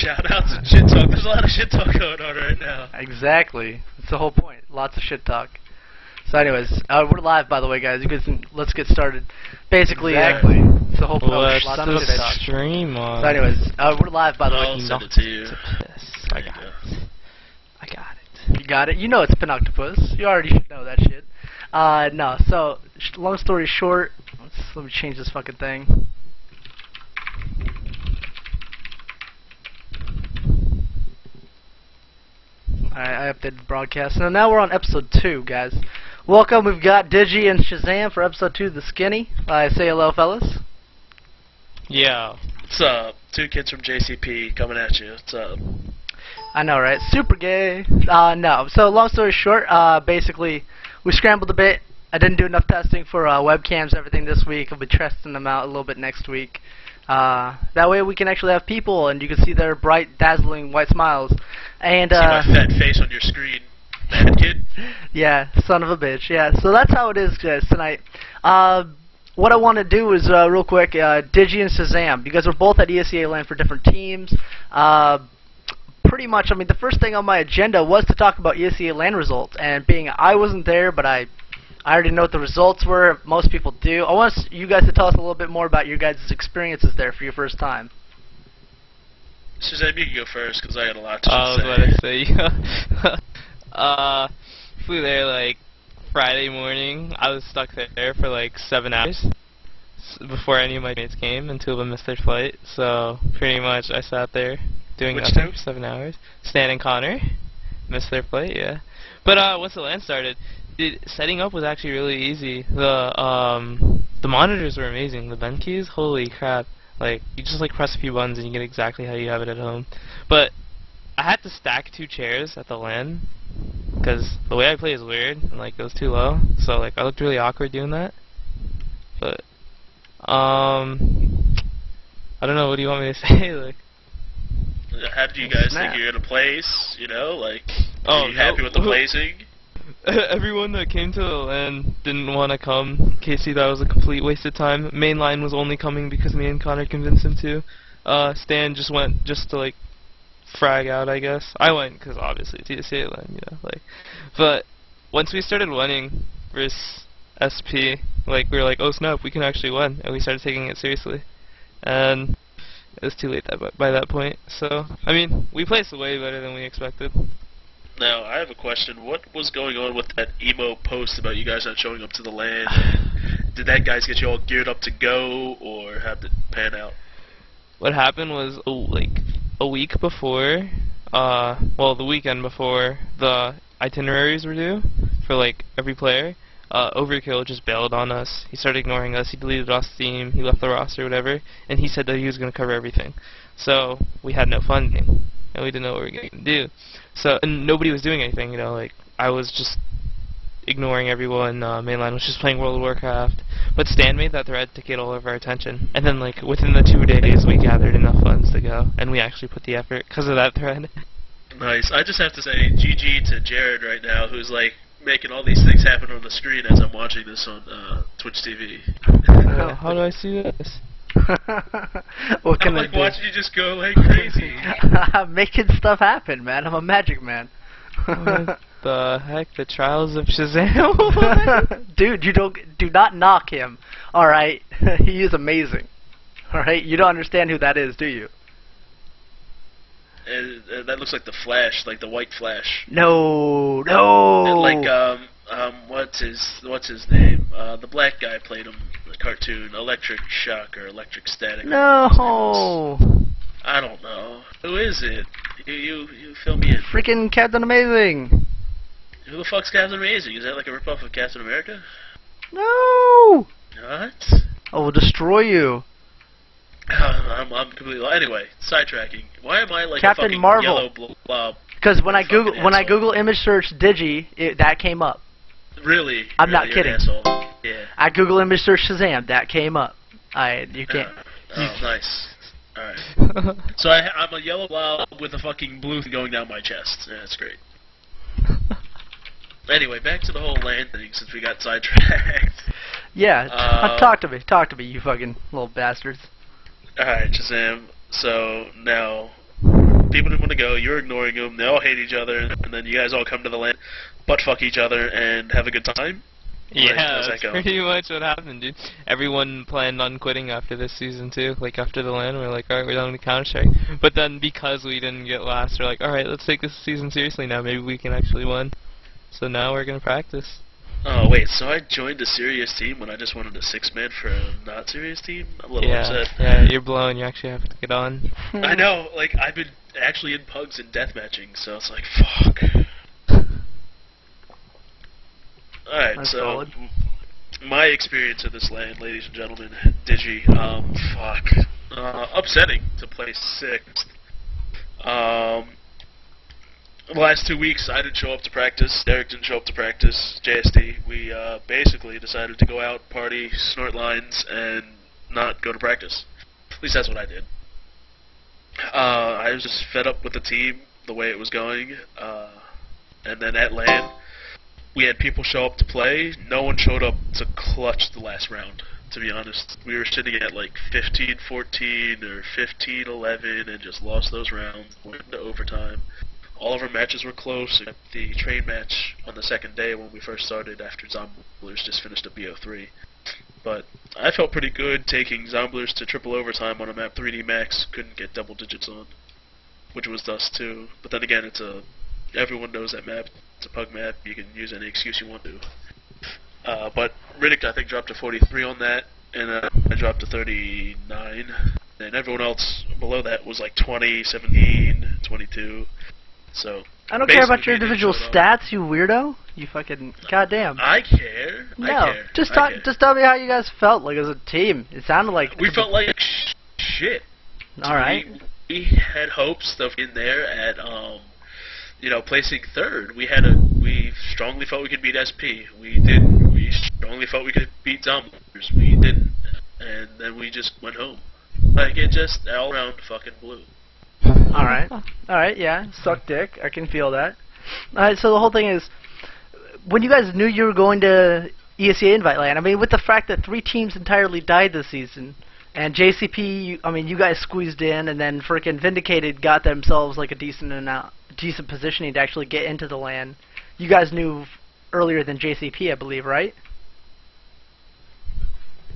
shout-outs and shit talk. There's a lot of shit talk going on right now. Exactly. That's the whole point. Lots of shit talk. So anyways, we're live, by the way, guys. You guys let's get started. Basically, it's the whole point. Let's Lots of shit talk. stream on. So anyways, we're live, by the way. I'll send it to you. I got it. I got it. You got it. You know it's Penoctopus. You already should know that shit. No. So, long story short, let me change this fucking thing. I updated the broadcast. So now we're on episode 2, guys. Welcome. We've got Digi and Shahzam for episode 2, The Skinny. Say hello, fellas. Yeah. What's up? Two kids from JCP coming at you. What's up? I know, right? Super gay. No. So, long story short, basically, we scrambled a bit. I didn't do enough testing for webcams and everything this week. I'll be testing them out a little bit next week. That way we can actually have people and you can see their bright, dazzling white smiles. And see my fat face on your screen, mad kid. Yeah, son of a bitch. Yeah, so that's how it is, guys, tonight. What I want to do is, real quick, Digi and Shahzam. You guys are both at ESEA LAN for different teams. Pretty much, I mean, the first thing on my agenda was to talk about ESEA LAN results. And being I wasn't there, but I already know what the results were. Most people do. I want you guys to tell us a little bit more about your guys' experiences there for your first time. Shahzam, you can go first because I got a lot to say. I was about to say, flew there like Friday morning. I was stuck there for like 7 hours before any of my mates came, and 2 of them missed their flight. So pretty much I sat there doing nothing for 7 hours. Stan and Connor missed their flight, yeah. But once the LAN started, setting up was actually really easy. The monitors were amazing. The Ben keys, holy crap. Like, you just like press a few buttons and you get exactly how you have it at home. But I had to stack 2 chairs at the LAN because the way I play is weird and like it was too low. So like I looked really awkward doing that. But I don't know, what do you want me to say? Like, how do you guys think you're gonna place? You know, like, are you happy with the placing? Everyone that came to the LAN didn't want to come. Casey, that was a complete waste of time. Mainline was only coming because me and Connor convinced him to. Stan just went just to like frag out, I guess. I went because obviously it's ESEA LAN, you know. Like, but once we started winning versus SP, like we were like, oh snap, we can actually win, and we started taking it seriously. And it was too late by that point. So I mean, we placed way better than we expected. Now, I have a question. What was going on with that emo post about you guys not showing up to the LAN? Did that guys get you all geared up to go, or how did it pan out? What happened was, like, a week before, well, the weekend before the itineraries were due for, like, every player, Overkill just bailed on us. He started ignoring us. He deleted us Steam. He left the roster, whatever, and he said that he was going to cover everything. So we had no funding, and we didn't know what we were going to do. So, and nobody was doing anything, you know, like, I was just ignoring everyone. Mainline was just playing World of Warcraft. But Stan made that thread to get all of our attention. And then, like, within the 2 days, we gathered enough funds to go, and we actually put the effort because of that thread. Nice. I just have to say GG to Jared right now, who's, like, making all these things happen on the screen as I'm watching this on Twitch TV. How do I see this? What can I'm like I do? watching you just go like crazy. I'm making stuff happen, man. I'm a magic man. What the heck? The Trials of Shahzam? Dude, do not knock him. All right, he is amazing. All right, you don't understand who that is, do you? That looks like the Flash, like the White Flash. No, no. And like what's his name? The black guy played him. Cartoon, Electric Shock or Electric Static. No. I don't know. Who is it? You fill me in. Freaking Captain Amazing. Who the fuck's Captain Amazing? Is that like a ripoff of Captain America? No. What? I will destroy you. I'm completely. Anyway, sidetracking. Why am I like Captain a fucking Marvel. yellow blob? Because when I Google image search Digi, that came up. Really? I'm not kidding. An asshole. Yeah. I Google image search Shahzam, that came up. You can't. Oh, nice. Alright. So I'm a yellow blob with a fucking blue thing going down my chest. Yeah, that's great. Anyway, back to the whole LAN thing since we got sidetracked. Yeah, talk to me, you fucking little bastards. Alright, Shahzam. So now, people didn't want to go. You're ignoring them. They all hate each other, and then you guys all come to the land, butt fuck each other, and have a good time. Yeah, how's that that's go? pretty much what happened, dude. Everyone planned on quitting after this season too. Like after the LAN, we're like, alright, we're done with Counter-Strike. But then because we didn't get last, we're like, alright, let's take this season seriously now. Maybe we can actually win. So now we're gonna practice. Oh wait, so I joined a serious team when I just wanted a 6-man for a not serious team? I'm a little upset. Yeah, you're blown. You actually have to get on. I know, like I've been actually in pugs and deathmatching, so it's like fuck. Alright, That's so solid. my experience of this LAN, ladies and gentlemen, Digi, fuck. Upsetting to play 6th. The last 2 weeks, I didn't show up to practice. Derek didn't show up to practice. JSD. We basically decided to go out, party, snort lines, and not go to practice. At least that's what I did. I was just fed up with the team, the way it was going. And then at LAN, we had people show up to play. No one showed up to clutch the last round, to be honest. We were sitting at like 15-14 or 15-11 and just lost those rounds. Went into overtime. All of our matches were close, except the train match on the second day when we first started after Zomblers just finished a BO3. But I felt pretty good taking Zomblers to triple overtime on a map 3D Max. Couldn't get double digits on, which was Dust 2. But then again, everyone knows that map. It's a pug map. You can use any excuse you want to. But Riddick, I think, dropped to 43 on that, and I dropped to 39. And everyone else below that was like 20, 17, 22. So I don't care about your individual stats, you weirdo. You fucking goddamn. I care. No, I care. just I talk. care. Just tell me how you guys felt like as a team. It sounded like We felt like shit. All right. We had hopes of in there at placing 3rd. We strongly felt we could beat SP. We did. We strongly felt we could beat Zomblers. We didn't, and then we just went home. Like it just all around fucking blew. Alright, yeah, suck dick, I can feel that. Alright, so the whole thing is, when you guys knew you were going to ESEA Invite Land, I mean, with the fact that 3 teams entirely died this season, and JCP, you guys squeezed in, and then frickin' Vindicated got themselves like a decent positioning to actually get into the LAN. You guys knew earlier than JCP, I believe, right?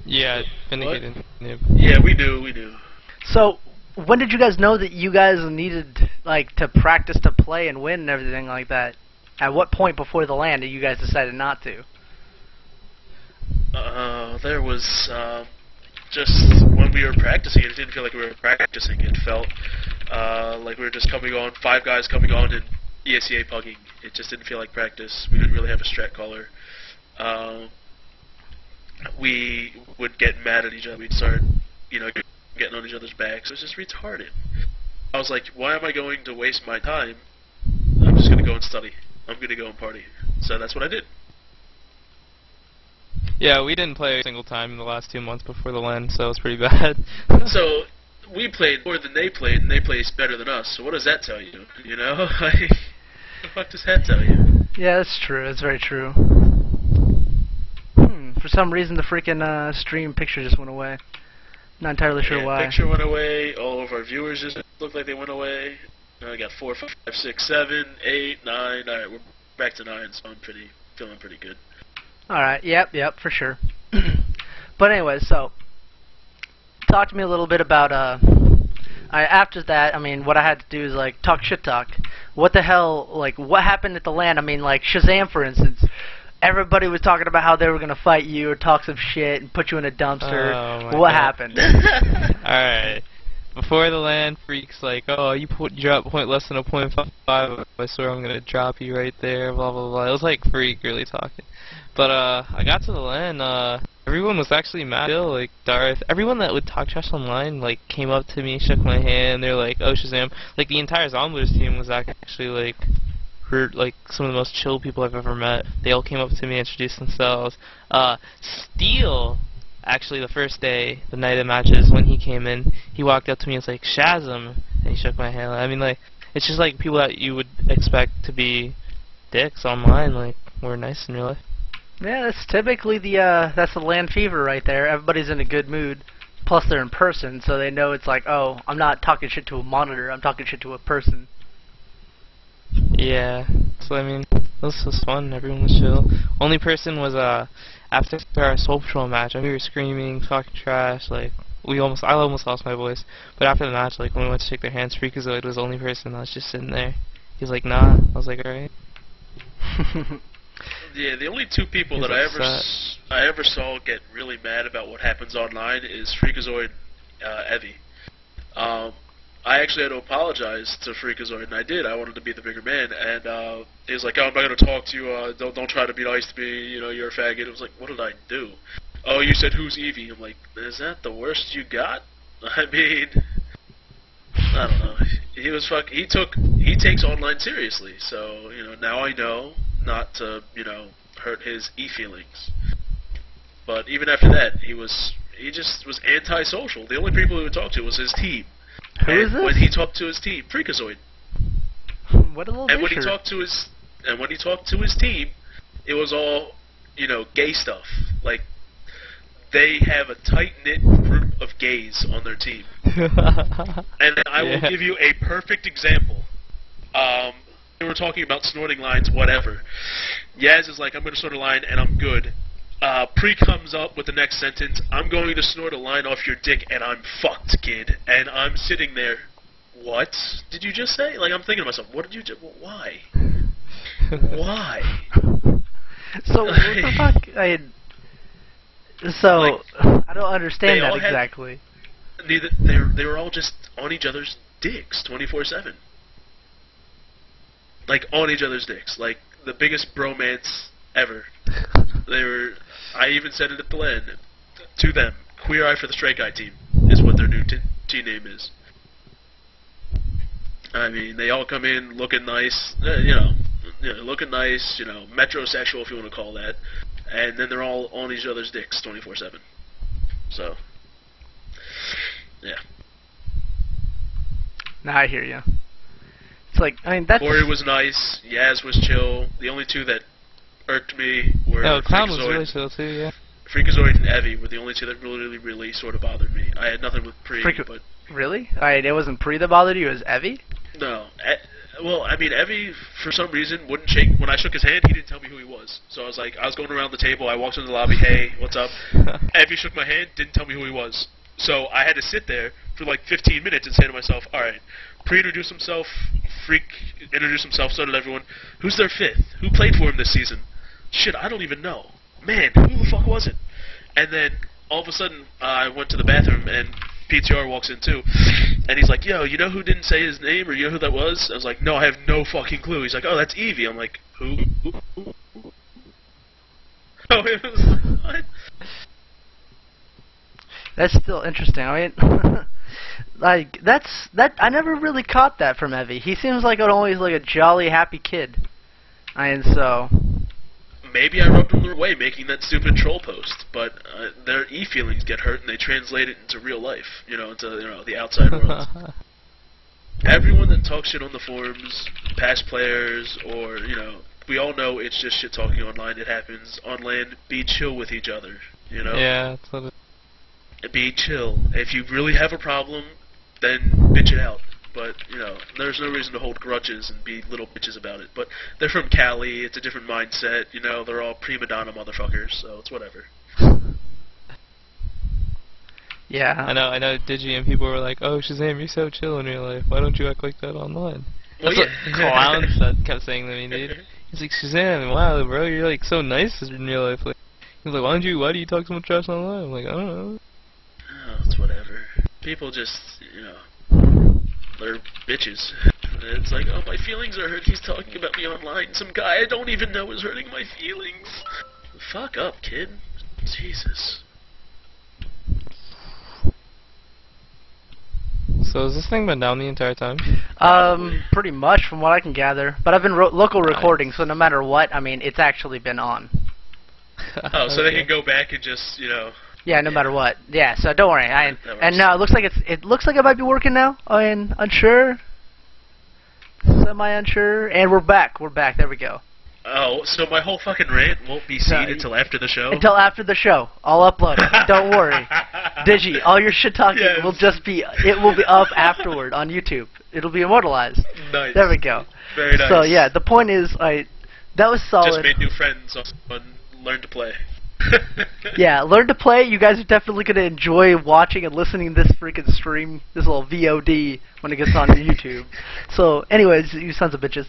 Yeah, Vindicated. Yeah, we knew. So, when did you guys know that you guys needed to practice to play and win and everything like that? At what point before the LAN did you guys decided not to? There was just when we were practicing, it didn't feel like we were practicing. It felt like we were just coming on, 5 guys coming on and ESEA pugging. It just didn't feel like practice. We didn't really have a strat caller. We would get mad at each other. We'd start, getting on each other's backs. It was just retarded. I was like, why am I going to waste my time? I'm just going to go and study. I'm going to go and party. So that's what I did. Yeah, we didn't play a single time in the last 2 months before the LAN, so it was pretty bad. So we played more than they played, and they played better than us. So what does that tell you? What the fuck does that tell you? Yeah, that's true. That's very true. For some reason, the freaking stream picture just went away. Not entirely sure why. Picture went away. All of our viewers just looked like they went away. Now I got 4, 5, 6, 7, 8, 9. All right, we're back to 9, so I'm feeling pretty good. All right. Yep, for sure. But anyway, so talk to me a little bit about after that. I mean, what I had to do is talk shit talk. What the hell? What happened at the LAN? I mean, Shahzam, for instance. Everybody was talking about how they were gonna fight you or talk some shit and put you in a dumpster. Oh, what God. happened? Alright. Before the LAN, Freak's like, oh, you drop point less than a .5, I swear I'm gonna drop you right there, blah blah blah. It was like Freak really talking. But I got to the LAN, everyone was actually mad still, Darth. Everyone that would talk trash online, came up to me, shook my hand, they're like, oh Shahzam. The entire Zomblers team was actually some of the most chill people I've ever met. They all came up to me, introduced themselves. Steel, actually the first day, the night of matches, when he came in, he walked up to me and was like, Shahzam, and he shook my hand. I mean, it's just people that you would expect to be dicks online, we're nice in real life. Yeah, that's typically that's the LAN fever right there. Everybody's in a good mood. Plus, they're in person, so they know it's like, oh, I'm not talking shit to a monitor. I'm talking shit to a person. Yeah. So I mean, this was fun. Everyone was chill. Only person was after our Soul Patrol match, and we were screaming, talking trash. Like I almost lost my voice. But after the match, like when we went to shake their hands, Freakazoid was the only person that was just sitting there. He was like, nah. I was like, alright. Yeah, the only two people He's that upset. I ever saw get really mad about what happens online is Freakazoid and Evie. I actually had to apologize to Freakazoid, and I did. I wanted to be the bigger man, and he was like, "Oh, I'm not going to talk to you. Don't try to be nice to me. You know, you're a faggot." It was like, what did I do? Oh, you said who's Evie? I'm like, is that the worst you got? I mean, I don't know. He takes online seriously, so now I know not to hurt his feelings. But even after that, he just was antisocial. The only people he would talk to was his team. Who is this? When he talked to his team, Freakazoid. What a little And when he bitcher. talked to his team, it was all gay stuff. Like they have a tight knit group of gays on their team. And I will give you a perfect example. They were talking about snorting lines, whatever. Yaz is like, I'm going to snort a line and I'm good. Pre comes up with the next sentence, I'm going to snort a line off your dick and I'm fucked, kid. And I'm sitting there, what did you just say? Like, I'm thinking to myself, what did you do? Why? Why? So, what the fuck? I don't understand that exactly. They were all just on each other's dicks 24/7. Like, on each other's dicks. Like, the biggest bromance ever. I even said it at the end. To them, Queer Eye for the Straight Guy team is what their new team name is. I mean, they all come in looking nice, looking nice, metrosexual if you want to call that, and then they're all on each other's dicks 24/7. So, yeah. Nah, I hear you. It's like, I mean, that's... Corey was nice, Yaz was chill. The only two that irked me were Clown was Freakazoid. really chill too, yeah. Freakazoid and Evie were the only two that really sort of bothered me. I had nothing with Pre, but... Really? Alright, it wasn't Pre that bothered you, it was Evie? No. Well, I mean, Evie, for some reason, wouldn't shake... When I shook his hand, he didn't tell me who he was. So I was like, I was going around the table, I walked into the lobby, hey, what's up? Evie shook my hand, didn't tell me who he was. So I had to sit there for like 15 minutes and say to myself, alright, Pre introduced himself, Freak introduced himself, so did everyone. Who's their fifth? Who played for him this season? Shit, I don't even know. Man, who the fuck was it? And then, all of a sudden, I went to the bathroom, and PTR walks in too, and he's like, yo, you know who didn't say his name, or you know who that was? I was like, no, I have no fucking clue. He's like, oh, that's Evie. I'm like, who? Oh, it was, what? That's still interesting. I mean, like, I never really caught that from Evie. He seems like always like a jolly, happy kid. And so... Maybe I rubbed them the wrong way making that stupid troll post, but their feelings get hurt and they translate it into real life, into the outside world. Everyone that talks shit on the forums, past players, or we all know it's just shit talking online. It happens on land. Be chill with each other, Yeah, that's what it... Be chill. If you really have a problem, then bitch it out. But, there's no reason to hold grudges and be little bitches about it. But they're from Cali, it's a different mindset, they're all prima donna motherfuckers, so it's whatever. Yeah. I know Digi and people were like, oh, Shahzam, you're so chill in real life. Why don't you act like that online? Well, That's what Clown kept saying to me, dude. He's like, Shahzam, wow, bro, you're like so nice in real life. Like, he's like, why do you talk so much trash online? I'm like, I don't know. Oh, it's whatever. People just, they're bitches. It's like, oh, my feelings are hurt. He's talking about me online. Some guy I don't even know is hurting my feelings. Fuck up, kid. Jesus. So has this thing been down the entire time? Pretty much from what I can gather. But I've been local recording, so no matter what, I mean, it's actually been on. Oh, so they can go back and just, Yeah, no matter what. Yeah, so don't worry. And now it looks like it might be working now. I'm unsure, semi-unsure, and we're back. We're back. There we go. Oh, so my whole fucking rant won't be seen until after the show? Until after the show. I'll upload it. Don't worry. Digi, all your shit talking Yes. will just be, it will be up afterward on YouTube. It'll be immortalized. Nice. There we go. Very nice. So yeah, the point is, that was solid. Just made new friends and learned to play. Yeah, learn to play. You guys are definitely going to enjoy watching and listening to this freaking stream, this little VOD, when it gets on YouTube. So, anyways, you sons of bitches.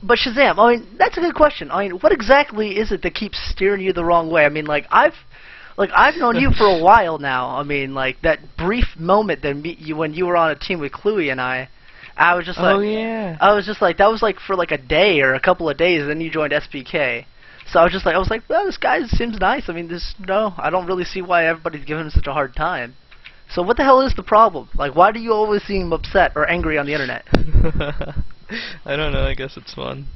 But Shahzam, I mean, that's a good question. I mean, what exactly is it that keeps steering you the wrong way? I mean, I've known you for a while now. I mean, that brief moment that when you were on a team with Cluey and I was just like, oh yeah. I was just like, that was for a day or a couple of days, and then you joined SPK. So I was like, well, this guy seems nice. I mean, I don't really see why everybody's giving him such a hard time. So what the hell is the problem? Why do you always seem upset or angry on the internet? I don't know. I guess it's fun.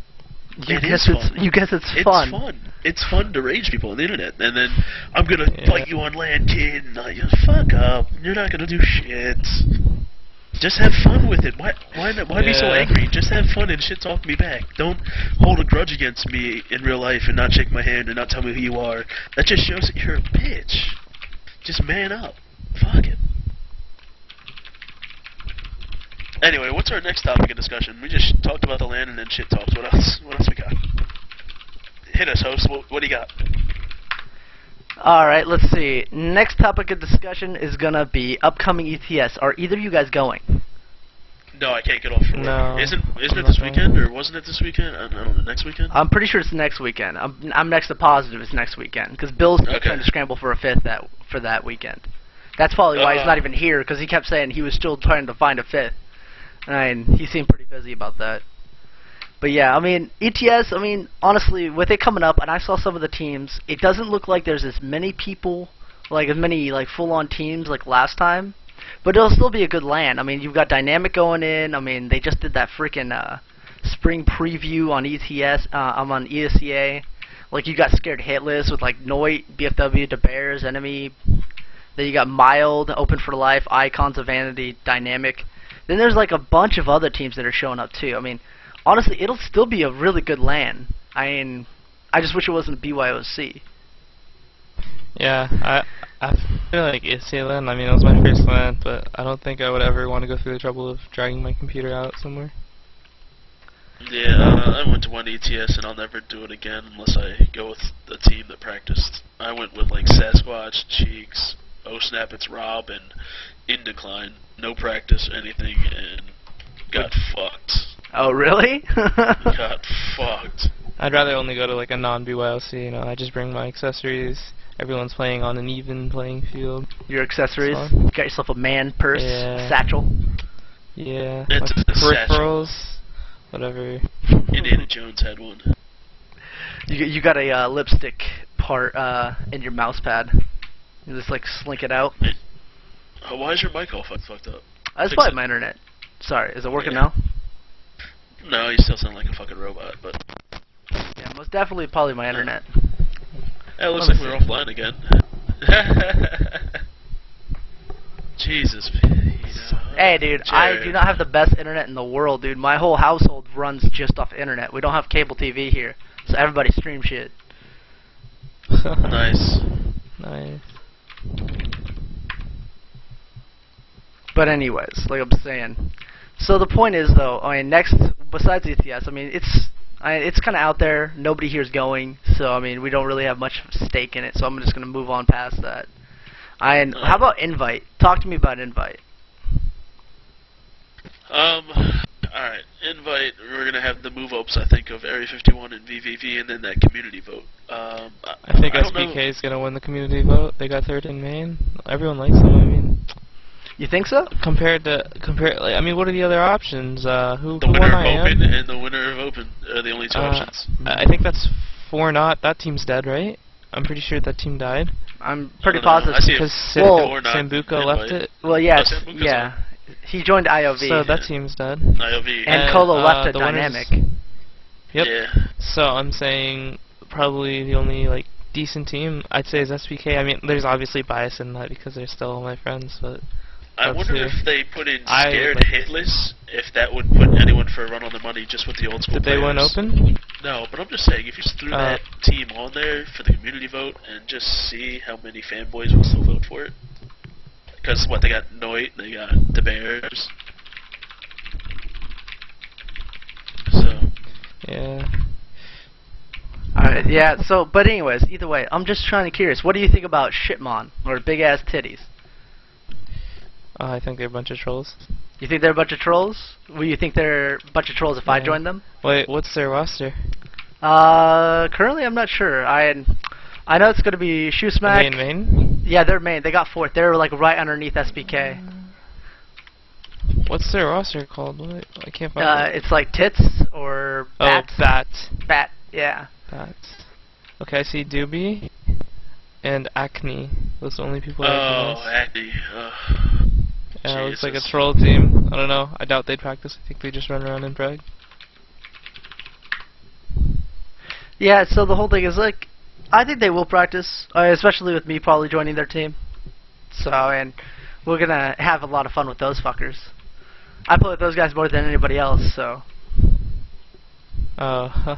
You guess it's fun. It's fun. It's fun to rage people on the internet, and then I'm gonna fight you on LAN, kid. And fuck up. You're not gonna do shit. Just have fun with it. Why be so angry? Just have fun and shit talk me back. Don't hold a grudge against me in real life and not shake my hand and not tell me who you are. That just shows that you're a bitch. Just man up. Fuck it. Anyway, what's our next topic of discussion? We just talked about the LAN and then shit talks. What else? What else we got? Hit us, host. What do you got? Alright, let's see. Next topic of discussion is gonna be upcoming ETS. Are either of you guys going? No, I can't get off for work. No, Isn't it this weekend, or wasn't it this weekend? I don't know, next weekend? I'm pretty sure it's next weekend. I'm next to positive it's next weekend, because Bill's trying to scramble for a fifth for that weekend. That's probably why he's not even here, because he kept saying he was still trying to find a fifth. And he seemed pretty busy about that. But yeah, I mean, ETS, I mean, honestly, with it coming up, and I saw some of the teams, it doesn't look like there's as many people, as many, full-on teams like last time. But it'll still be a good LAN. I mean, you've got Dynamic going in. I mean, they just did that freaking spring preview on ETS, on ESCA. You got Scared Hitless with, Noit, BFW, De Bears, Enemy. Then you got Mild, Open for Life, Icons of Vanity, Dynamic. Then there's, a bunch of other teams that are showing up, too. I mean, honestly, it'll still be a really good LAN. I mean, I just wish it wasn't BYOC. Yeah, I feel like ESCA LAN. I mean, it was my first LAN, but I don't think I would ever want to go through the trouble of dragging my computer out somewhere. Yeah, I went to one ETS and I'll never do it again unless I go with the team that practiced. I went with Sasquatch, Cheeks, Oh-Snap, it's Rob, and Indecline. No practice, anything, and got fucked. Oh, really? Got fucked. I'd rather only go to a non-BYLC, I just bring my accessories. Everyone's playing on an even playing field. Your accessories? You got yourself a man purse, satchel? Yeah, It's a peripherals, satchel. Whatever. Indiana Jones had one. You got a lipstick part in your mouse pad. You just slink it out. Why is your mic all fucked up? That's probably my internet. Sorry, is it working now? No, you still sound like a fucking robot, but... Yeah, most definitely probably my internet. It looks like we're offline again. Jesus, Hey, dude, I do not have the best internet in the world, dude. My whole household runs just off internet. We don't have cable TV here, so everybody streams shit. Nice. Nice. But anyways, like I'm saying, so the point is though, I mean, next besides ETS, I mean, it's kind of out there. Nobody here's going, so I mean, we don't really have much stake in it. So I'm just gonna move on past that. And how about Invite? Talk to me about Invite. Alright, Invite, we're gonna have the move-ups, I think, of Area 51 and VVV, and then that community vote. I think SPK is gonna win the community vote. They got third in main. Everyone likes them, I mean. You think so? I mean, what are the other options? Who the winner won of Open and the winner of Open are the only two options. I think that's 4-0. That team's dead, right? I'm pretty sure that team died. I'm pretty positive because Sambuca left it. Well, yes, yeah. He joined IOV. So that team's dead. IOV. And Colo left at Dynamic. Yep. Yeah. So I'm saying probably the only decent team I'd say is SPK. I mean, there's obviously bias in that because they're still my friends, but I wonder if they put in Scared Hitless, if that would put anyone for a run on the money just with the old school Did they players. win Open? No, but I'm just saying, if you just threw that team on there for the community vote and just see how many fanboys would still vote for it. Because, what, they got Noit, they got the Bears. So. Yeah. Alright, yeah, so, but anyways, either way, I'm just trying to curious, what do you think about Shitmon, or Big Ass Titties? I think they're a bunch of trolls. You think they're a bunch of trolls? Well, you think they're a bunch of trolls if I join them? Wait, what's their roster? Currently I'm not sure. I know it's gonna be Shoe Smack. Main? Yeah, they're main. They got fourth. They're like right underneath SBK. What's their roster called? What? I can't find it. It's like Tits or Bats. Oh, Bat. Bat, yeah. Bats. Okay, I see Doobie and Acne. Those are the only people I Oh, recognize. Acne. Yeah, it looks like a Jesus. troll team. I don't know. I doubt they'd practice. I think they just run around and brag. Yeah, so the whole thing is like, I think they will practice, especially with me probably joining their team. So, and we're gonna have a lot of fun with those fuckers. I play with those guys more than anybody else, so. Oh, huh.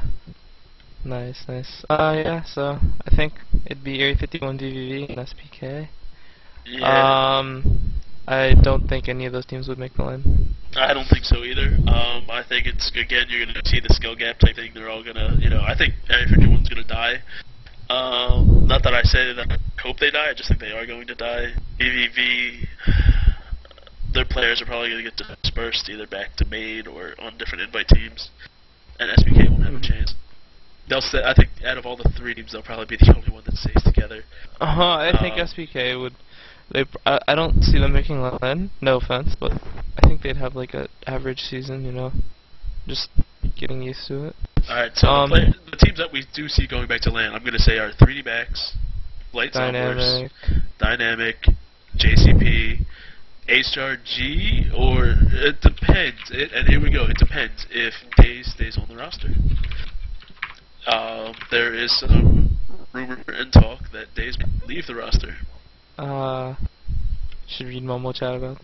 Nice, nice. Yeah, so I think it'd be Area 51 DVV and SPK. Yeah. I don't think any of those teams would make the line. I don't think so either. I think it's, again, you're going to see the skill gap type thing. They're all going to, I think Area 51's going to die. Not that I say that I hope they die, I just think they are going to die. BVV, their players are probably going to get dispersed either back to main or on different invite teams. And SBK won't have a chance. They'll stay, I think out of all the three teams, they'll probably be the only one that stays together. I think SPK would. I don't see them making LAN, no offense, but I think they'd have like an average season, just getting used to it. Alright, so the teams that we do see going back to LAN, I'm going to say are 3D Max, Lights Dynamic, Dynamic, JCP, A-Star G, or it depends, and here we go, it depends if Daze stays on the roster. There is some rumor and talk that Daze could leave the roster. Should read Momo chat about.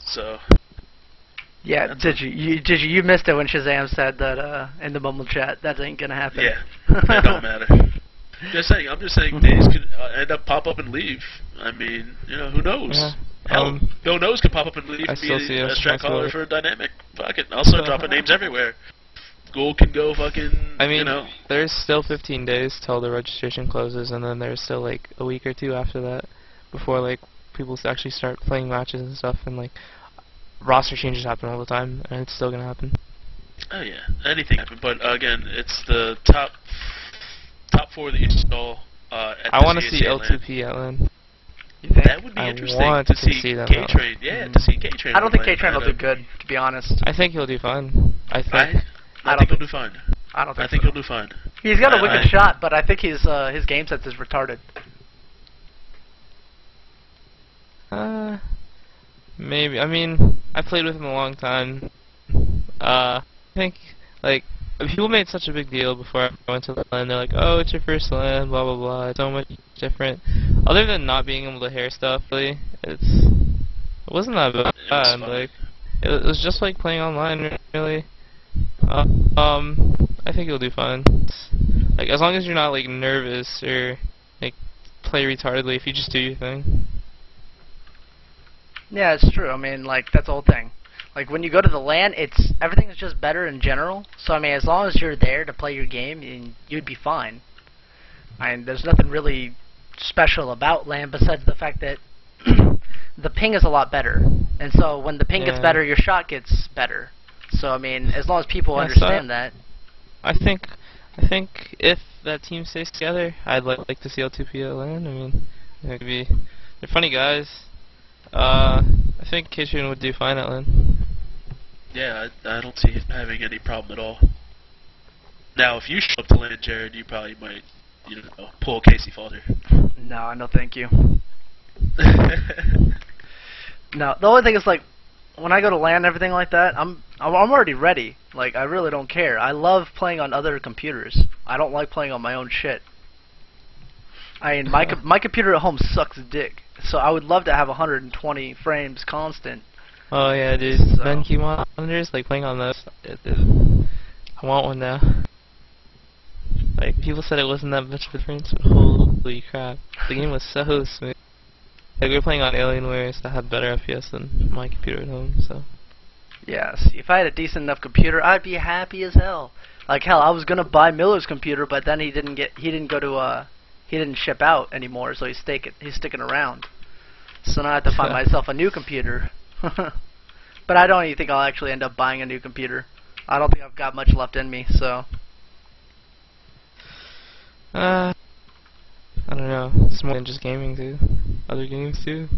So. Yeah, you missed it when Shahzam said that in the Mumble chat. That ain't gonna happen. Yeah, it don't matter. I'm just saying Daze could end up pop up and leave. I mean, who knows? Yeah. Hell, Bill Nose could pop up and leave I and still be see a a strat caller possibility. for Dynamic. Fuck it, I'll start dropping names everywhere. Ghoul can go fucking, I mean, there's still 15 days till the registration closes, and then there's still like a week or two after that before like people actually start playing matches and stuff, and like roster changes happen all the time, and it's still gonna happen. Oh yeah, anything happen. But again, it's the top four that you saw at I want to see LAN. L2P at LAN. You think? That would be I interesting want to to see see them K-Train. Yeah, to see K-Train. I don't think LAN. K-Train will do good, to be honest. I think he'll do fine. I think. I think he'll do fine. I don't think I think so. he'll do fine. He's got a wicked shot, but I think his game sense is retarded. Maybe. I mean, I played with him a long time. I think, like, people made such a big deal before I went to the LAN. They're like, oh, it's your first LAN, blah, blah, blah. It's so much different. Other than not being able to hair stuff, really, it wasn't that bad. Like, it was just like playing online, really. I think you'll do fine. Like, as long as you're not, like, nervous or, like, play retardedly, if you just do your thing. Yeah, it's true. I mean, like, that's the whole thing. Like, when you go to the LAN, everything is just better in general. So, I mean, as long as you're there to play your game, you'd be fine. I mean, there's nothing really special about LAN besides the fact that the ping is a lot better. And so, when the ping gets better, your shot gets better. So, I mean, as long as people understand that. I think if that team stays together, I'd like to see L2P at LAN. I mean, they're funny guys. I think K-Train would do fine at LAN. Yeah, I don't see him having any problem at all. Now, if you show up to LAN, Jared, you probably might, pull Casey Falter. No, no thank you. No, the only thing is, like, when I go to LAN and everything like that, I'm already ready. Like, I really don't care. I love playing on other computers. I don't like playing on my own shit. I mean, my computer at home sucks dick. So I would love to have 120 frames constant Oh yeah, dude. So- Benki monitors, like playing on those. I want one now. Like people said it wasn't that much of a difference, but holy crap, the game was so smooth. Like we were playing on Alienwares that had better FPS than my computer at home, so. Yeah, see, if I had a decent enough computer, I'd be happy as hell. Like hell, I was gonna buy Miller's computer, but then he didn't ship out anymore, so he's sticking around. So now I have to find myself a new computer. But I don't even think I'll actually end up buying a new computer. I don't think I've got much left in me, so. I don't know. It's more than just gaming too. Other games too.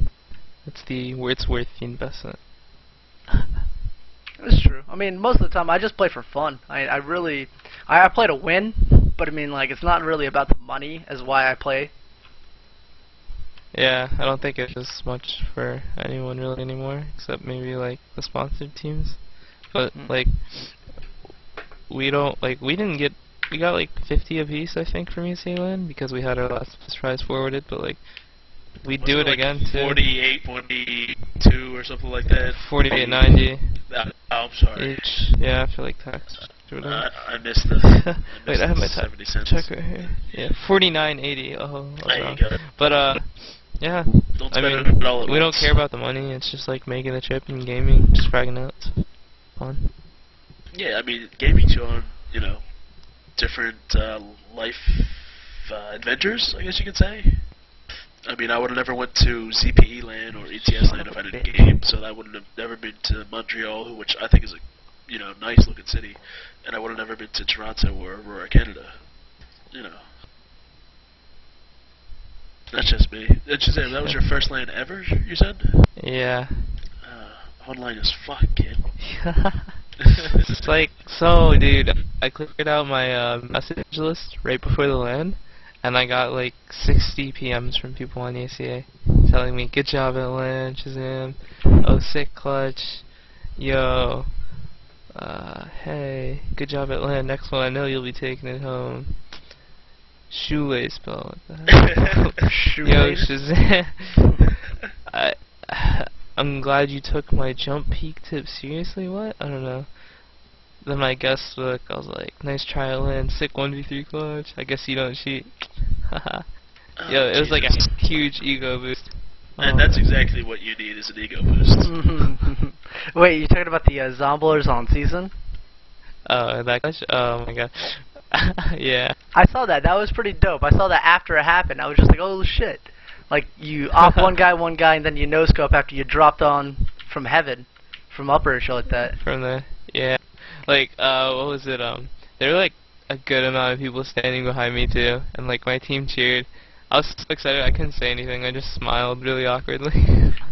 It's worth the investment. It's true. I mean, most of the time I just play for fun. I play to win, but I mean, like, it's not really about the money as why I play. Yeah, I don't think it's as much for anyone really anymore, except maybe like the sponsored teams. But like, we got like 50 apiece, I think, from ECLN because we had our last prize forwarded. But like, we'd do it like again too. 48, 42, or something like that. 48, 90. I'm sorry. Each, yeah, after like tax. I missed this. Wait, I have my tax 70 cents. check right here. Yeah, 49.80. Oh, there you go. But yeah. Don't I spend mean, it all at we don't once. care about the money. It's just like making the chip and gaming, just fragging out. It's fun. Yeah, I mean, gaming's on, different life adventures, I guess you could say. I mean, I would have never went to ZPE land or ETS land if I didn't game, so I wouldn't have never been to Montreal, which I think is a, nice looking city, and I would have never been to Toronto or Aurora, Canada. That's just me. Shahzam, that was your first LAN ever, you said? Yeah. Online as fuck, kid. It's like, so dude, I cleared out my message list right before the LAN, and I got like 60 PMs from people on ECA telling me, good job at LAN, Shahzam, oh sick clutch, yo, hey, good job at LAN, next one I know you'll be taking it home. Shoelace belt. Yo, Shahzam. I'm glad you took my jump peak tip seriously. What? I don't know. Then my guest look, I was like, nice try at LAN, sick 1v3 clutch. I guess you don't cheat. Yo, it was like a huge ego boost. And that's exactly what you need is an ego boost. Wait, you talking about the Zomblers on season? Oh, that clutch? Oh my god. Yeah. I saw that. That was pretty dope. I saw that after it happened. I was just like, oh shit. Like, you off one guy, and then you no-scope after you dropped on from heaven. From upper or shit like that. From the, yeah. Like, what was it, there were like a good amount of people standing behind me too. And like, my team cheered. I was so excited I couldn't say anything. I just smiled really awkwardly.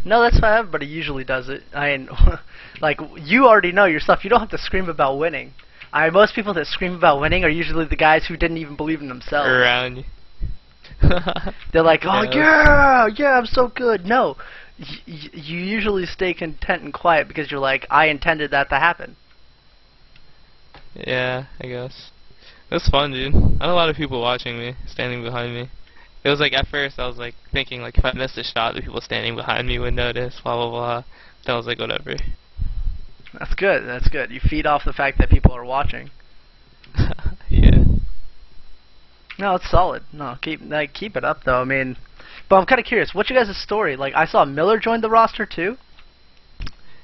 No, that's fine. Everybody usually does it. I mean, like, you already know your stuff. You don't have to scream about winning. Most people that scream about winning are usually the guys who didn't even believe in themselves. Around you. They're like, oh yeah, I'm so good. No, you usually stay content and quiet because you're like, I intended that to happen. Yeah, I guess. It was fun, dude. I had a lot of people watching me, standing behind me. It was like, at first I was like thinking like if I missed a shot, the people standing behind me would notice, blah blah blah. Then I was like, whatever. That's good. That's good. You feed off the fact that people are watching. Yeah. No, it's solid. No, keep it up though. I mean, but I'm kind of curious. What's your guys' story? Like, I saw Miller joined the roster too.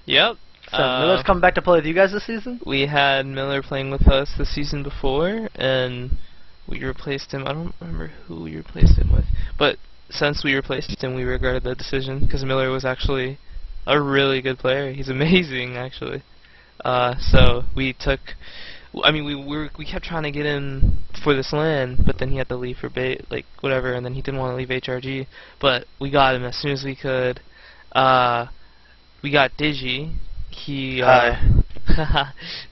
Yep. So Miller's coming back to play with you guys this season? We had Miller playing with us the season before, and we replaced him. I don't remember who we replaced him with, but since we replaced him, we regretted the decision because Miller was actually a really good player. He's amazing, actually. So we took. I mean, we kept trying to get him for this LAN, but then he had to leave for like whatever, and then he didn't want to leave HRG. But we got him as soon as we could. We got Digi.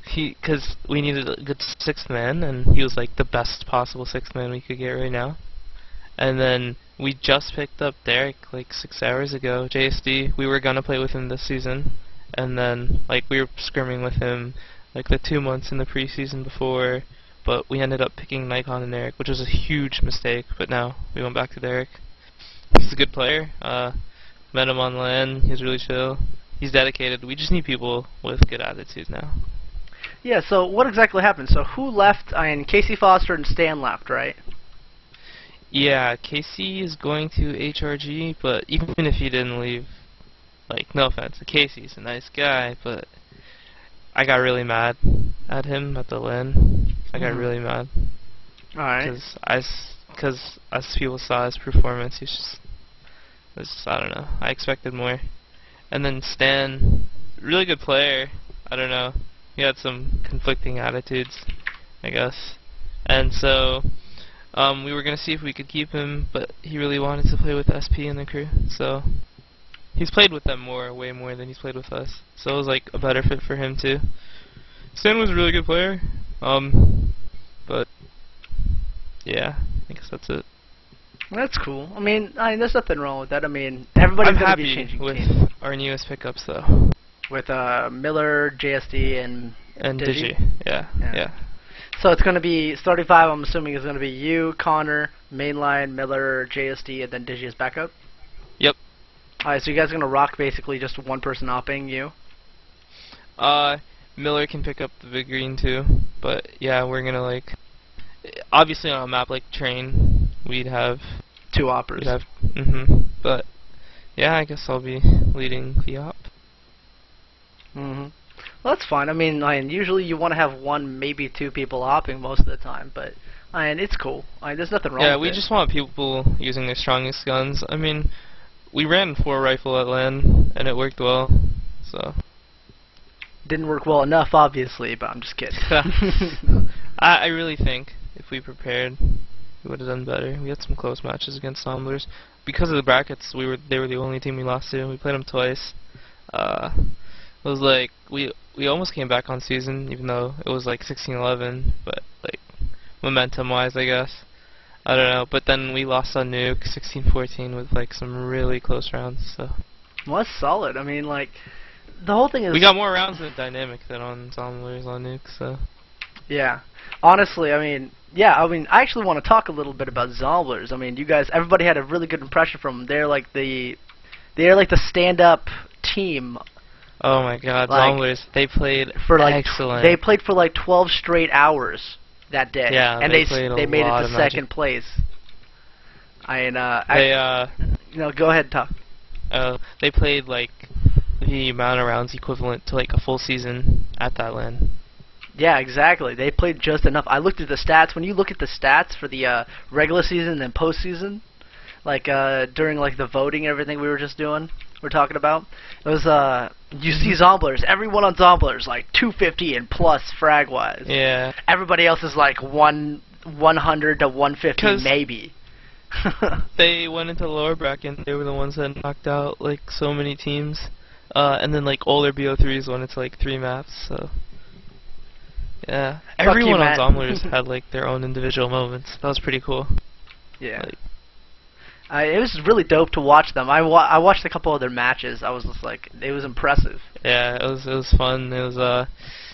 Because we needed a good sixth man, and he was like the best possible sixth man we could get right now. And then we just picked up Derek like 6 hours ago. JSD. We were gonna play with him this season, and then like we were scrimming with him like the 2 months in the preseason before, but we ended up picking Nikon and Derek, which was a huge mistake. But now we went back to Derek. He's a good player. Met him on LAN. He's really chill. he's dedicated. We just need people with good attitude now. Yeah, so what exactly happened? So who left? Casey Foster and Stan left, right? Yeah, Casey is going to HRG, but even if he didn't leave, like, no offense to Casey, he's a nice guy, but I got really mad at him at the LAN. I got really mad. Alright. Because as people saw his performance, it was just, I don't know, I expected more. And then Stan, really good player, I don't know, he had some conflicting attitudes, I guess. And so, we were going to see if we could keep him, but he really wanted to play with SP and the crew, so he's played with them way more than he's played with us. So it was like a better fit for him too. Stan was a really good player, but yeah, I guess that's it. That's cool. I mean, there's nothing wrong with that. I mean, everybody's going to be happy changing with teams. our newest pickups though. With Miller, JSD, and Digi. Yeah. So it's going to be starting five. I'm assuming is going to be you, Connor, mainline, Miller, JSD, and then Digi as backup. Yep. Alright, so you guys are going to rock basically just one person opping you? Miller can pick up the big green too, but yeah, we're going to like, obviously on a map like Train, we'd have two oppers. But yeah, I guess I'll be leading the op. Well, that's fine. I mean, usually you want to have one, maybe two people opping most of the time, but it's cool. There's nothing wrong with it. Yeah, we just want people using their strongest guns. I mean, we ran 4 rifle at LAN, and it worked well, so. Didn't work well enough, obviously, but I'm just kidding. I really think if we prepared, we would have done better. We had some close matches against Somblers. Because of the brackets, they were the only team we lost to. We played them twice. It was like, we almost came back on season, even though it was like 16-11, but like, momentum-wise, I guess. I don't know, but then we lost on Nuke 16-14 with like some really close rounds, so. Well, that's solid. I mean, like, the whole thing is... We got more rounds in Dynamic than on Somblers on Nuke, so. Yeah. Honestly, I actually want to talk a little bit about Zomblers. I mean, you guys, everybody had a really good impression from them. They're like the stand-up team. Oh my God, like, Zomblers, they played for like excellent. They played for like 12 straight hours that day. Yeah, and they made it to second place. Go ahead and talk. They played like the amount of rounds equivalent to like a full season at that LAN. Yeah, exactly. They played just enough. I looked at the stats. When you look at the stats for the regular season and postseason, like during like the voting and everything we were talking about, it was you see Zomblers. Everyone on Zomblers like 250 and plus frag wise. Yeah. Everybody else is like 100 to 150 maybe. They went into the lower bracket. They were the ones that knocked out like so many teams, and then like all their BO3s went into like 3 maps. So yeah, everyone on Zomblers had like their own individual moments. That was pretty cool. Yeah. It was really dope to watch them. I watched a couple of their matches. I was just like, it was impressive. Yeah, it was fun. It was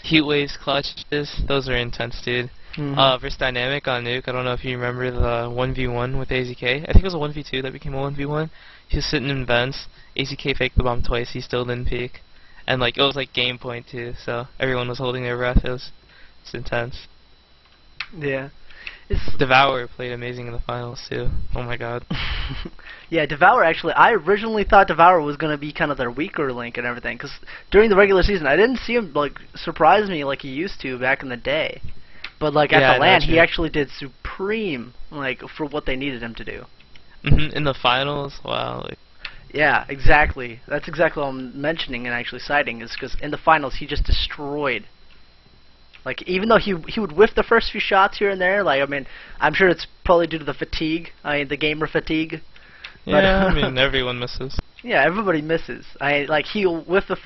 Heat Waves clutches. Those are intense, dude. Versus Dynamic on Nuke. I don't know if you remember the 1v1 with AZK. I think it was a 1v2 that became a 1v1. He was sitting in vents. AZK faked the bomb twice. He still didn't peek. And like it was like game point too. So everyone was holding their breath. It's intense. Yeah. Devour played amazing in the finals too. Oh my God. Yeah, Devour actually. I originally thought Devour was gonna be kind of their weaker link and everything, because during the regular season I didn't see him like surprise me like he used to back in the day. But like at the LAN, he actually did supreme like for what they needed him to do. In the finals, wow. Like. Yeah, exactly. That's exactly what I'm mentioning and actually citing is because in the finals he just destroyed. Like, even though he would whiff the first few shots here and there, like, I mean, I'm sure it's probably due to the fatigue, the gamer fatigue. Yeah, I mean, everyone misses. Yeah, everybody misses. Like, he'll whiff the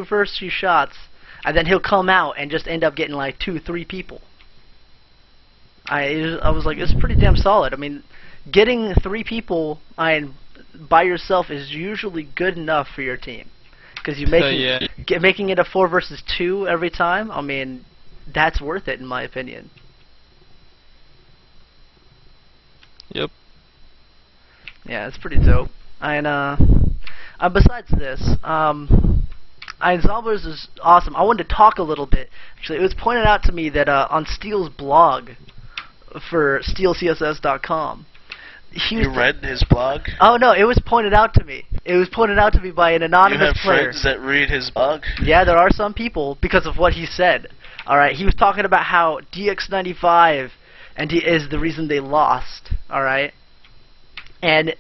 first few shots, and then he'll come out and just end up getting, like, 2-3 people. I was like, it's pretty damn solid. I mean, getting 3 people by yourself is usually good enough for your team. Because making it a 4 versus 2 every time, I mean... That's worth it, in my opinion. Yep. Yeah, it's pretty dope. And besides this, Zombers is awesome. I wanted to talk a little bit. Actually, it was pointed out to me that on Steele's blog for steelcss.com, You read his blog? Oh no, it was pointed out to me. It was pointed out to me by an anonymous You have player. friends that read his blog? Yeah, there are some people because of what he said. All right, he was talking about how DX95 is the reason they lost. All right, and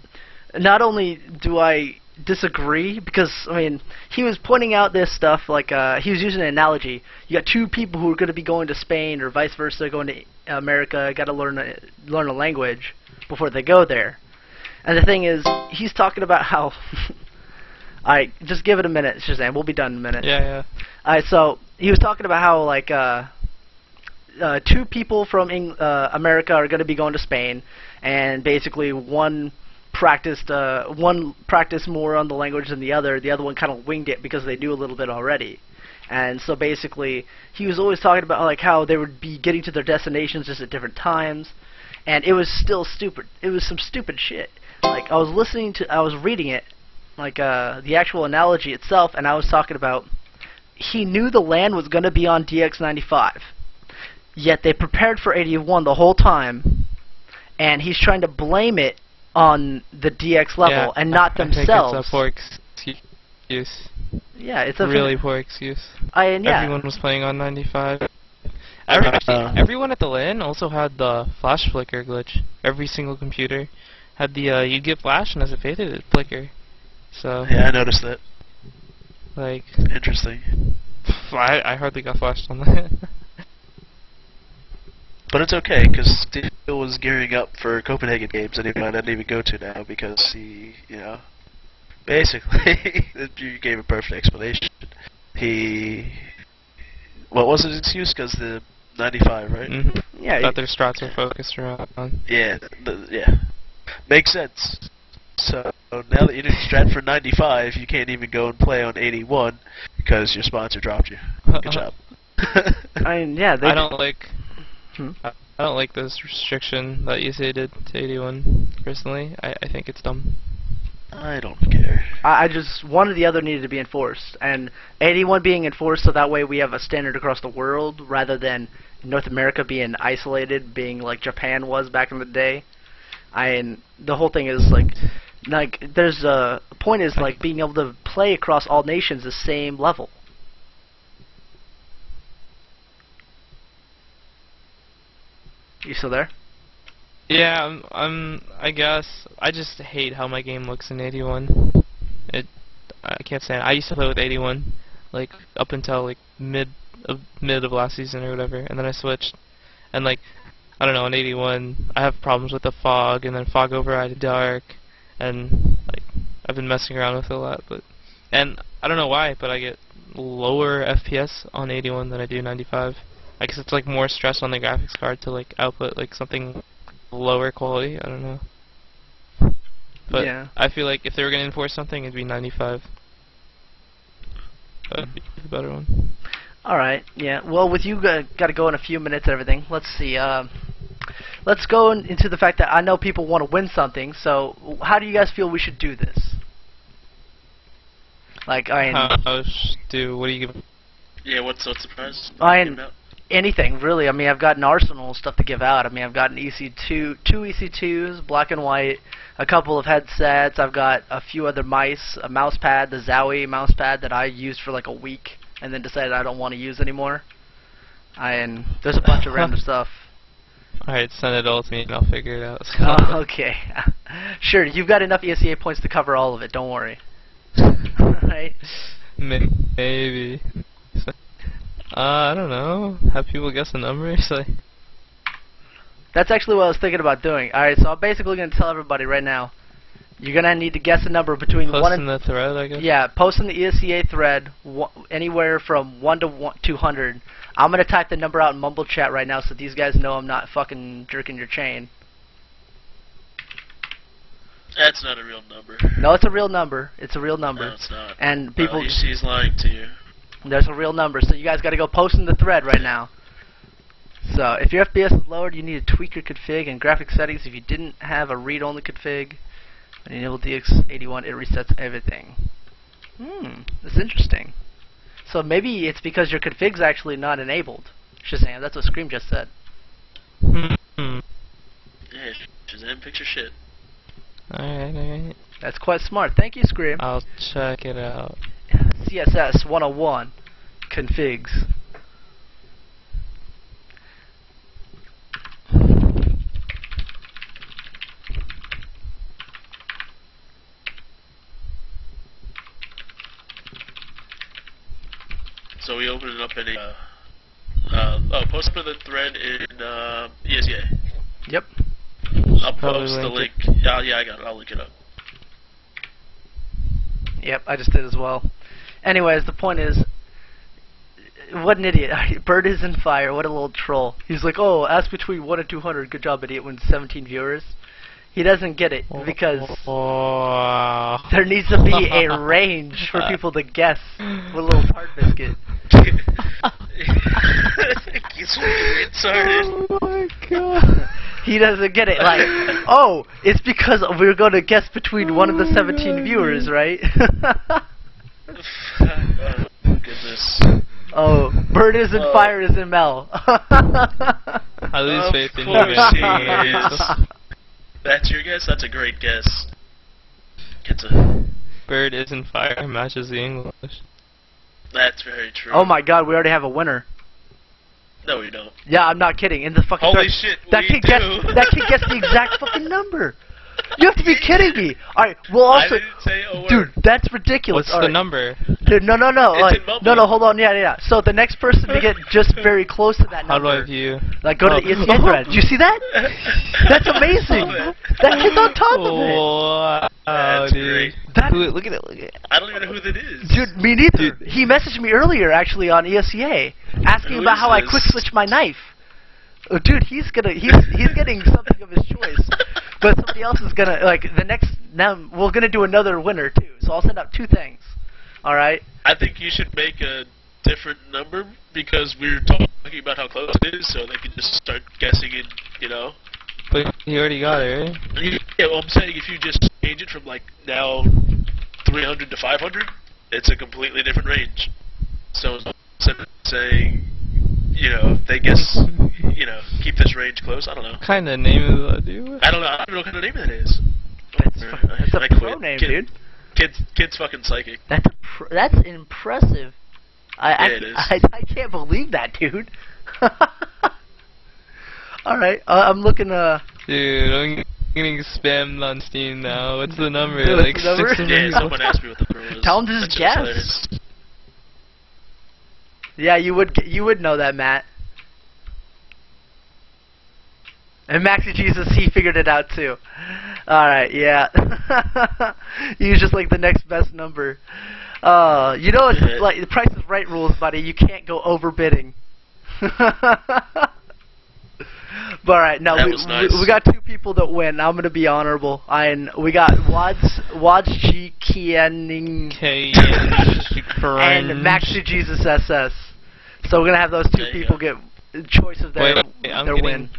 not only do I disagree, because I mean he was pointing out this stuff like he was using an analogy. You got two people who are going to be going to Spain or vice versa, going to America. Got to learn a language before they go there. And the thing is, he's talking about how. Alright, just give it a minute, Shazam. We'll be done in a minute. Yeah. Alright, so he was talking about how like two people from America are going to be going to Spain, and basically one practiced more on the language than the other. The other one kind of winged it because they knew a little bit already. And so basically, he was always talking about like how they would be getting to their destinations just at different times, and it was still stupid. It was some stupid shit. Like I was reading it, like the actual analogy itself, and I was talking about he knew the land was going to be on DX95, yet they prepared for 81 the whole time, and he's trying to blame it on the DX level and not themselves. I think it's a poor excuse. Yeah, it's a really poor excuse. Yeah. Everyone was playing on 95. Everyone at the LAN also had the flash flicker glitch. Every single computer had the you'd get flash, and as it faded, it'd flicker. So yeah, I noticed that. Like interesting. I hardly got flashed on that. But it's okay, because Steel was gearing up for Copenhagen games, and he might not even go to now because he, basically, you gave a perfect explanation. What was his excuse? Because the 95, right? Mm-hmm. Yeah. Thought their strats were focused around. Yeah, yeah. Makes sense. So now that you didn't strat for 95, you can't even go and play on 81 because your sponsor dropped you. Good job. I mean, yeah. I don't like. I don't like this restriction that ESA did to 81. Personally, I think it's dumb. I don't care. I just one or the other needed to be enforced, and 81 being enforced so that way we have a standard across the world rather than North America being isolated, being like Japan was back in the day. The whole thing is like there's a point is like being able to play across all nations the same level. You still there? Yeah, I guess I just hate how my game looks in 81. I can't stand it. I used to play with 81, like up until like mid of last season or whatever, and then I switched. And like, I don't know, in 81, I have problems with the fog, and then fog override dark, and like I've been messing around with it a lot, and I don't know why, but I get lower FPS on 81 than I do 95. I guess it's like more stress on the graphics card to like output like something lower quality. I don't know. But yeah. I feel like if they were going to enforce something, it'd be 95. That'd be the better one. Alright, yeah. Well, with you got to go in a few minutes and everything, let's see. Let's go into the fact that I know people want to win something, so how do you guys feel we should do this? Like, what do you give? Yeah, what's the prize? Anything, really. I mean, I've got an arsenal of stuff to give out. I mean, I've got an EC2, 2 EC2s, black and white, a couple of headsets. I've got a few other mice, a mouse pad, the Zowie mouse pad that I used for like a week and then decided I don't want to use anymore. And there's a bunch of random stuff. Alright, send it all to me and I'll figure it out. Oh, okay. Sure, you've got enough ESEA points to cover all of it, don't worry. Right? Maybe. I don't know. Have people guess the numbers? That's actually what I was thinking about doing. Alright, so I'm basically going to tell everybody right now. You're going to need to guess a number between post 1 and... in the thread, I guess? Yeah, post in the ESEA thread, anywhere from 1 to 200. I'm going to type the number out in Mumble Chat right now so these guys know I'm not fucking jerking your chain. That's not a real number. No, it's a real number. It's a real number. No, it's not. And people... he's lying to you. There's a real number, so you guys got to go post in the thread right now. So, if your FPS is lowered, you need to tweak your config and graphic settings. If you didn't have a read-only config and enable DX81, it resets everything. That's interesting. So maybe it's because your config's actually not enabled. Shazam, that's what Scream just said. Hmm. Yeah, Shazam, fix your shit. Alright. That's quite smart. Thank you, Scream. I'll check it out. CSS 101 configs. So we open it up in a. Post up the thread in ESEA. Yep. I'll Probably post the link. link Yeah, I got it. I'll link it up. Yep, I just did as well. Anyways, the point is, what an idiot. Bird is in fire. What a little troll. He's like, oh, ask between 1 and 200. Good job, idiot, when 17 viewers. He doesn't get it because there needs to be a range for people to guess with a little tart biscuit. He's fucking retarded. Oh my god. He doesn't get it. Like, oh, it's because we're going to guess between 1 of the 17 viewers, right? Oh, goodness. Oh, Bird is in fire is in Mel. I lose faith in you, man. That's your guess? That's a great guess. Gets a. Bird is in fire matches the English. That's very true. Oh my god, we already have a winner. No, we don't. Yeah, I'm not kidding. In the fucking Holy thread, shit, that we kid do. guessed. That kid guessed the exact fucking number. You have to be kidding me. All right, we'll I also, didn't say a word. dude, that's ridiculous. What's All the right. number? Dude, no. It's Like, in Mumble. no, hold on. Yeah. So the next person to get just very close to that How do number, I view? like, go to the ESPN thread. Do you see that? That's amazing. That kid's on top of it. Wow, That's dude. great. That, Look at it. I don't even know who that is. dude, me neither. Dude. He messaged me earlier, actually, on ESCA, asking Who about is how I this? quick switched my knife. Oh, dude, he's getting something of his choice, but somebody else is gonna now we're gonna do another winner too. So I'll send out 2 things. All right. I think you should make a different number because we're talking about how close it is, so they can just start guessing it, you know. But you already got it, right? Yeah, well, I'm saying if you just change it from like now 300 to 500, it's a completely different range. So instead of saying, you know, they guess, you know, keep this range close. I don't know. What kind of name is that, dude? I don't know. I don't know what kind of name that is. It's I a pro quit. name, Kid- dude. Kid's fucking psychic. That's impressive. It is. I can't believe that, dude. All right, I'm looking. Dude, I'm getting spammed on Steam now. What's the number? Dude, Like what's the number? 6 Yeah, someone asked me what the number was. Tell him to just That's guess. hilarious. Yeah, you would know that, Matt. And Maxi Jesus, he figured it out too. Alright, yeah. He was just like the next best number. You know, it's like the Price is Right rules, buddy. You can't go overbidding. But alright, now That was nice. we got 2 people that win. I'm gonna be honorable. And we got Wads G Kianing and Maxi Jesus SS. So we're gonna have those 2 There you people go. get choice of their I'm their getting win.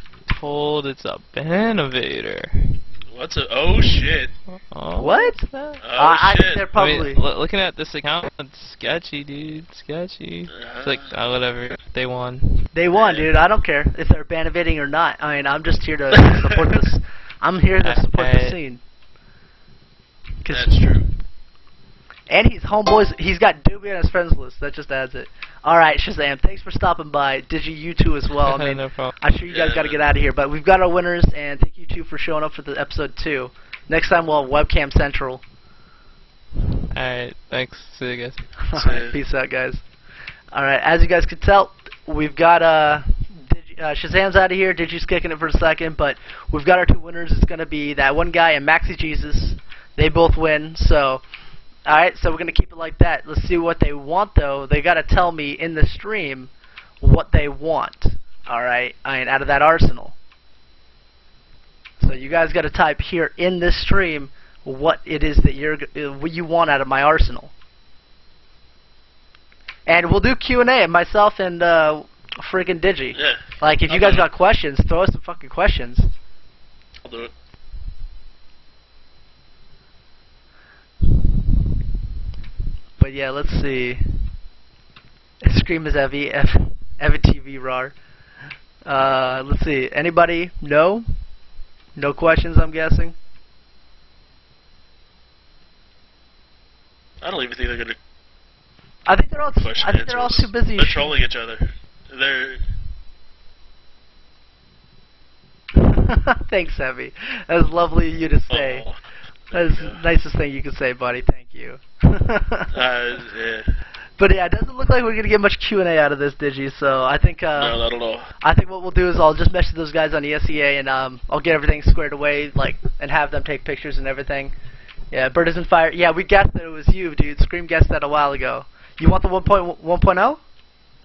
told it's a Banovator. What's a? Oh shit! Oh, What? what's that? Oh I think shit! they're I mean, probably. looking at this account, it's sketchy, dude. Sketchy. It's like, whatever. They won. They won, dude. I don't care if they're benefiting or not. I mean, I'm just here to support this. I'm here to support the scene. That's true. And he's homeboys. He's got Doobie on his friends list. That just adds it. All right, Shazam. Thanks for stopping by. Digi, you too as well. I mean, No problem. I'm sure you guys got to get out of here, but we've got our winners, and thank you too for showing up for the episode 2. Next time we'll have Webcam Central. Alright, thanks. See you guys. All right, peace out, guys. All right, as you guys could tell, we've got Shazam's out of here. Digi's kicking it for a second, but we've got our 2 winners. It's going to be that one guy and Maxi Jesus. They both win, so... Alright, so we're going to keep it like that. Let's see what they want, though. They got to tell me in the stream what they want. Alright, out of that arsenal. So you guys got to type here in this stream what it is that what you want out of my arsenal. And we'll do Q&A, myself and friggin' Digi. Yeah. Like, if you guys got questions, throw us some fucking questions. I'll do it. But yeah, let's see. Scream is Evie. Evie TV RAR. Let's see. Anybody? No? No questions, I'm guessing? I don't even think they're gonna I think they're all question they're all too busy. They're trolling each other. They're Thanks, Evie. That was lovely of you to say. oh, That is the nicest thing you could say, buddy. Thank you. yeah. But yeah, it doesn't look like we're gonna get much Q&A out of this, Digi. So I think No, I don't know. I think what we'll do is I'll just message those guys on ESEA and I'll get everything squared away, like, and have them take pictures and everything. Yeah, Bird isn't fire. Yeah, we guessed that it was you, dude. Scream guessed that a while ago. You want the 1.0?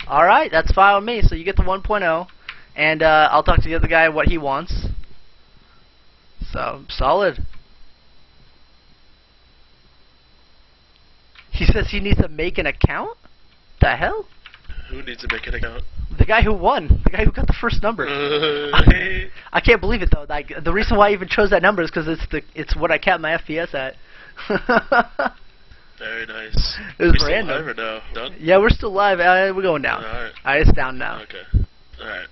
All right, that's fine with me. So you get the 1.0, and I'll talk to the other guy what he wants. So solid. He says he needs to make an account? The hell? Who needs to make an account? The guy who won. The guy who got the first number. I can't believe it though. Like, the reason why I even chose that number is because it's what I capped my FPS at. Very nice. It was we still random. live or no? Done? Yeah, we're still live. We're going down. Alright. Alright, it's down now. Okay. Alright.